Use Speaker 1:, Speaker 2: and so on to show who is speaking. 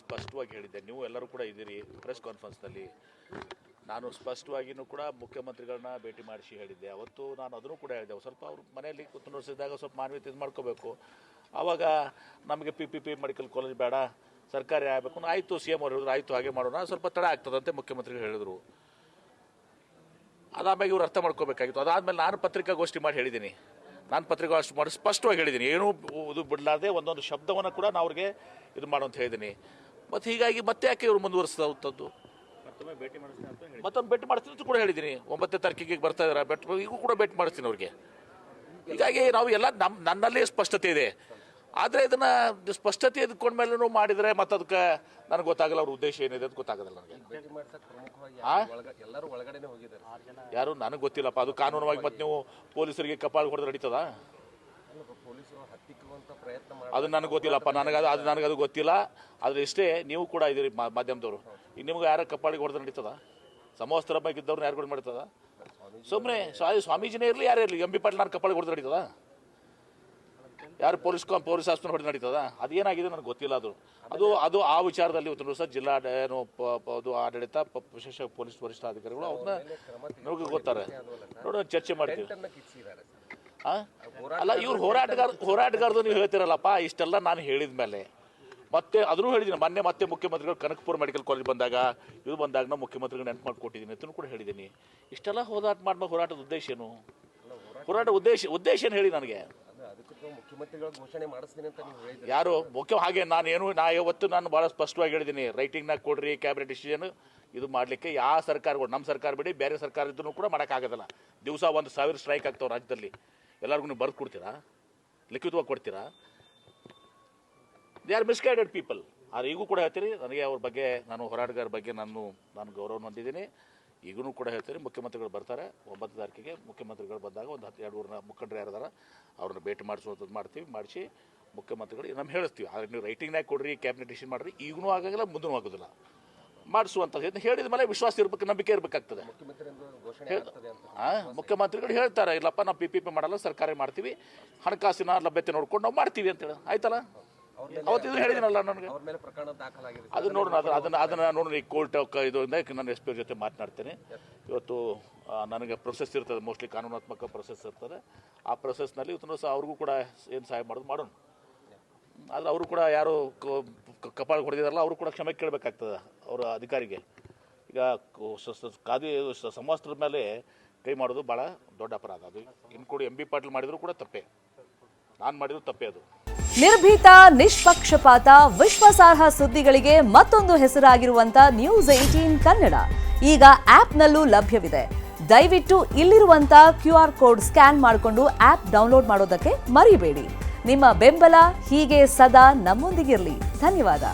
Speaker 1: ಸ್ಪಷ್ಟವಾಗಿ ಹೇಳಿದ್ದೆ. ನೀವು ಎಲ್ಲರೂ ಕೂಡ ಇದ್ದೀರಿ ಪ್ರೆಸ್ ಕಾನ್ಫರೆನ್ಸ್ನಲ್ಲಿ. ನಾನು ಸ್ಪಷ್ಟವಾಗಿಯೂ ಕೂಡ ಮುಖ್ಯಮಂತ್ರಿಗಳನ್ನ ಭೇಟಿ ಮಾಡಿಸಿ ಹೇಳಿದ್ದೆ. ಅವತ್ತು ನಾನು ಅದನ್ನು ಕೂಡ ಹೇಳಿದೆ, ಸ್ವಲ್ಪ ಅವ್ರು ಮನೆಯಲ್ಲಿ ಕೂತ್ಕೊಂಡಿಸಿದಾಗ ಸ್ವಲ್ಪ ಮಾನವೀಯತೆ ಇದು ಮಾಡ್ಕೋಬೇಕು. ಆವಾಗ ನಮಗೆ PPP ಮೆಡಿಕಲ್ ಕಾಲೇಜ್ ಬೇಡ, ಸರ್ಕಾರಿ ಆಗಬೇಕು. ಆಯಿತು, CM ಅವ್ರು ಹೇಳಿದ್ರು, ಆಯಿತು ಹಾಗೆ ಮಾಡೋಣ, ಸ್ವಲ್ಪ ತಡ ಆಗ್ತದಂತೆ ಮುಖ್ಯಮಂತ್ರಿಗಳು ಹೇಳಿದರು. ಅದಾದ್ಮೇಲೆ ಇವ್ರು ಅರ್ಥ ಮಾಡ್ಕೋಬೇಕಾಗಿತ್ತು. ಅದಾದಮೇಲೆ ನಾನು ಪತ್ರಿಕಾಗೋಷ್ಠಿ ಮಾಡಿ ಹೇಳಿದ್ದೀನಿ. ನಾನು ಪತ್ರಿಕಾಗೋಷ್ಠಿ ಮಾಡಿ ಸ್ಪಷ್ಟವಾಗಿ ಹೇಳಿದ್ದೀನಿ, ಏನೂ ಇದು ಬಿಡಲಾರ್ದೆ ಒಂದೊಂದು ಶಬ್ದವನ್ನು ಕೂಡ ನಾನು ಅವ್ರಿಗೆ ಇದು ಮಾಡುವಂತ ಹೇಳಿದ್ದೀನಿ. ಮತ್ತು ಹೀಗಾಗಿ ಮತ್ತೆ ಯಾಕೆ ಇವರು ಮುಂದುವರಿಸ್ತದ್ದು? ಮತ್ತೊಮ್ಮೆ ಭೇಟಿ ಮಾಡಿಸ್ತೀನಿ ಅಂತ ಕೂಡ ಹೇಳಿದ್ದೀನಿ. 9ನೇ ತಾರೀಕಿಗೆ ಬರ್ತಾ ಇದ್ದಾರೆ, ಈಗೂ ಕೂಡ ಭೇಟಿ ಮಾಡಿಸ್ತೀನಿ ಅವ್ರಿಗೆ. ಹೀಗಾಗಿ ನಾವು ಎಲ್ಲ ನನ್ನಲ್ಲಿ ಸ್ಪಷ್ಟತೆ ಇದೆ. ಆದರೆ ಇದನ್ನು ಸ್ಪಷ್ಟತೆ ಇದ್ಕೊಂಡ್ಮೇಲೂ ಮಾಡಿದರೆ ಮತ್ತೆ ಅದಕ್ಕೆ ನನಗೆ ಗೊತ್ತಾಗಲ್ಲ ಅವ್ರ ಉದ್ದೇಶ ಏನಿದೆ ಅಂತ ಗೊತ್ತಾಗೋದಿಲ್ಲ ನನಗೆ. ಯಾರು ನನಗೆ ಗೊತ್ತಿಲ್ಲಪ್ಪ. ಅದು ಕಾನೂನವಾಗಿ ಮತ್ತೆ ನೀವು ಪೊಲೀಸರಿಗೆ ಕಪಾಳ ಹೊಡೆದ್ರೆ ನಡೀತದ? ಅದು ನನಗೆ ಗೊತ್ತಿಲ್ಲಪ್ಪ. ನನಗದು ಗೊತ್ತಿಲ್ಲ. ಆದರೆ ಇಷ್ಟೇ, ನೀವು ಕೂಡ ಇದ್ದೀರಿ ಮಾಧ್ಯಮದವರು. ಈಗ ನಿಮ್ಗೆ ಯಾರ ಕಪಾಳಿಗೆ ಹೊಡೆದ್ರೆ ನಡೀತದ? ಸಮವಸ್ತ್ರ ಬಗ್ಗೆ ಇದ್ದವ್ರನ್ನ ಯಾರು ಕೂಡ ಮಾಡ್ತದ? ಸುಮ್ಮನೆ ಸ್ವಾಮೀಜಿನೇ ಇರಲಿ, ಯಾರೇ ಇರಲಿ, MB ಪಾಟೀಲ್ ನಾನು ಕಪಾಳಿಗೆ ಹೊಡೆದ್ರೆ ನಡೀತದ? ಯಾರು ಪೊಲೀಸ್ ಆಸ್ಪತ್ರೆ ಹೊಡೆದು ನಡೀತದ? ಅದೇನಾಗಿದೆ ನನಗೆ ಗೊತ್ತಿಲ್ಲ. ಅದು ಆ ವಿಚಾರದಲ್ಲಿ ಇವತ್ತು ಸಹ ಜಿಲ್ಲಾ ಅದು ಆಡಳಿತ ವಿಶೇಷ ಪೊಲೀಸ್ ವರಿಷ್ಠಾಧಿಕಾರಿಗಳು ಅವ್ರನ್ನ ನಮಗೆ ಗೊತ್ತಾರೆ, ನೋಡೋಣ, ಚರ್ಚೆ ಮಾಡ್ತೀವಿ. ಅಲ್ಲ, ಇವ್ರು ಹೋರಾಟಗಾರದು ನೀವು ಹೇಳ್ತಿರಲ್ಲಪ್ಪ. ಇಷ್ಟೆಲ್ಲ ನಾನು ಹೇಳಿದ ಮೇಲೆ ಮತ್ತೆ ಅದನ್ನು ಹೇಳಿದ್ದೀನಿ. ಮತ್ತೆ ಮುಖ್ಯಮಂತ್ರಿಗಳು ಕನಕಪುರ ಮೆಡಿಕಲ್ ಕಾಲೇಜ್ ಬಂದಾಗ ನಾವು ಮುಖ್ಯಮಂತ್ರಿಗಳು ನೆನಪು ಮಾಡಿಕೊಟ್ಟಿದ್ದೀನಿ ಅಂತಲೂ ಕೂಡ ಹೇಳಿದ್ದೀನಿ. ಇಷ್ಟೆಲ್ಲ ಹೋರಾಟದ ಉದ್ದೇಶ ಏನು? ಉದ್ದೇಶ ಏನು ಹೇಳಿ ನನಗೆ. ಯಾರು ಹಾಗೆ ನಾ ಯಾವತ್ತು ಭಾಳ ಸ್ಪಷ್ಟವಾಗಿ ಹೇಳಿದ್ದೀನಿ, ರೈಟಿಂಗ್ನಾಗ ಕೊಡ್ರಿ ಕ್ಯಾಬಿನೆಟ್ ಡಿಸಿಷನ್. ಇದು ಮಾಡಲಿಕ್ಕೆ ಯಾವ ಸರ್ಕಾರಗಳು, ನಮ್ಮ ಸರ್ಕಾರ ಬಿಡಿ ಬೇರೆ ಸರ್ಕಾರ ಇದ್ರೂ ಕೂಡ ಮಾಡೋಕ್ಕಾಗೋದಿಲ್ಲ. ದಿವಸ 1,000 ಸ್ಟ್ರೈಕ್ ಆಗ್ತಾವೆ ರಾಜ್ಯದಲ್ಲಿ. ಎಲ್ಲರಿಗೂ ನೀವು ಬರೆದು ಕೊಡ್ತೀರಾ? ಲಿಖಿತವಾಗಿ ಕೊಡ್ತೀರಾ? They are misguided people. ಆದರೆ ಈಗೂ ಕೂಡ ಹೇಳ್ತೀರಿ ನನಗೆ ಅವ್ರ ಬಗ್ಗೆ, ನಾನು ಹೋರಾಟಗಾರ ಬಗ್ಗೆ ನಾನು ಗೌರವ ಹೊಂದಿದ್ದೀನಿ. ಈಗೂ ಕೂಡ ಹೇಳ್ತೀನಿ, ಮುಖ್ಯಮಂತ್ರಿಗಳು ಬರ್ತಾರೆ 9ನೇ ತಾರೀಕಿಗೆ. ಮುಖ್ಯಮಂತ್ರಿಗಳು ಬಂದಾಗ ಒಂದು 12 ಮುಖಂಡರು ಯಾರಿದಾರ ಅವ್ರನ್ನ ಭೇಟಿ ಮಾಡಿಸುವಂಥದ್ದು ಮಾಡ್ತೀವಿ. ಮಾಡಿಸಿ ಮುಖ್ಯಮಂತ್ರಿಗಳು ನಮ್ಮ ಹೇಳಿಸ್ತೀವಿ. ಆದರೆ ನೀವು ರೈಟಿಂಗ್ನಾಗ ಕೊಡ್ರಿ, ಕ್ಯಾಬಿನೆಟ್ ಡಿಸಿಷನ್ ಮಾಡಿರಿ, ಈಗೂ ಆಗೋಂಗಿಲ್ಲ, ಮುಂದೂ ಆಗೋದಿಲ್ಲ. ಮಾಡಿಸುವಂಥದ್ದು ಹೇಳಿದ ಮೇಲೆ ವಿಶ್ವಾಸ ಇರ್ಬೇಕು, ನಂಬಿಕೆ ಇರಬೇಕಾಗ್ತದೆ. ಮುಖ್ಯಮಂತ್ರಿಗಳು ಹೇಳ್ತಾರೆ, ಇಲ್ಲಪ್ಪ ನಾವು PPP ಮಾಡಲ್ಲ, ಸರ್ಕಾರ ಮಾಡ್ತೀವಿ, ಹಣಕಾಸಿನ ಲಭ್ಯತೆ ನೋಡ್ಕೊಂಡು ನಾವು ಮಾಡ್ತೀವಿ ಅಂತೇಳಿ. ಆಯ್ತಲ್ಲ, ಅವತ್ತಿದ್ದು ಹೇಳಿದಿನಲ್ಲ ನನಗೆ. ಅದು ನೋಡೋಣ, ಅದನ್ನು ನೋಡೋಣ. ಈ ಕೋರ್ಟ್ ಇದು ನಾನು SP ಜೊತೆ ಮಾತನಾಡ್ತೇನೆ ಇವತ್ತು. ನನಗೆ ಪ್ರೊಸೆಸ್ ಇರ್ತದೆ, ಮೋಸ್ಟ್ಲಿ ಕಾನೂನಾತ್ಮಕ ಪ್ರೊಸೆಸ್ ಇರ್ತದೆ. ಆ ಪ್ರೊಸೆಸ್ನಲ್ಲಿ ಇವತ್ತು ಸಹ ಅವ್ರಿಗೂ ಕೂಡ ಏನು ಸಹಾಯ ಮಾಡೋದು ಮಾಡೋಣ. ಆದರೆ ಅವರು ಕೂಡ ಯಾರು ಕಪಾಳ ಹೊಡೆದಿದಾರಲ್ಲ, ಅವರು ಕೂಡ ಕ್ಷಮೆ ಕೇಳಬೇಕಾಗ್ತದೆ ಅವರ ಅಧಿಕಾರಿಗೆ. ಈಗ ಸಮವಸ್ತ್ರದ ಮೇಲೆ ಕೈ ಮಾಡೋದು ಭಾಳ ದೊಡ್ಡ ಅಪರಾಧ. ಅದು ಇನ್ಕೊಡಿ MB ಪಾಟೀಲ್ ಮಾಡಿದ್ರು ಕೂಡ ತಪ್ಪೇ, ನಾನು ಮಾಡಿದ್ರು ತಪ್ಪೇ. ಅದು
Speaker 2: ನಿರ್ಭೀತ, ನಿಷ್ಪಕ್ಷಪಾತ, ವಿಶ್ವಾಸಾರ್ಹ ಸುದ್ದಿಗಳಿಗೆ ಮತ್ತೊಂದು ಹೆಸರಾಗಿರುವಂತ News18 ಕನ್ನಡ ಈಗ ಆಪ್ನಲ್ಲೂ ಲಭ್ಯವಿದೆ. ದಯವಿಟ್ಟು ಇಲ್ಲಿರುವಂತ QR ಕೋಡ್ ಸ್ಕ್ಯಾನ್ ಮಾಡಿಕೊಂಡು ಆಪ್ ಡೌನ್ಲೋಡ್ ಮಾಡೋದಕ್ಕೆ ಮರಿಬೇಡಿ. ನಿಮ್ಮ ಬೆಂಬಲ ಹೀಗೆ ಸದಾ ನಮ್ಮೊಂದಿಗಿರಲಿ. ಧನ್ಯವಾದ.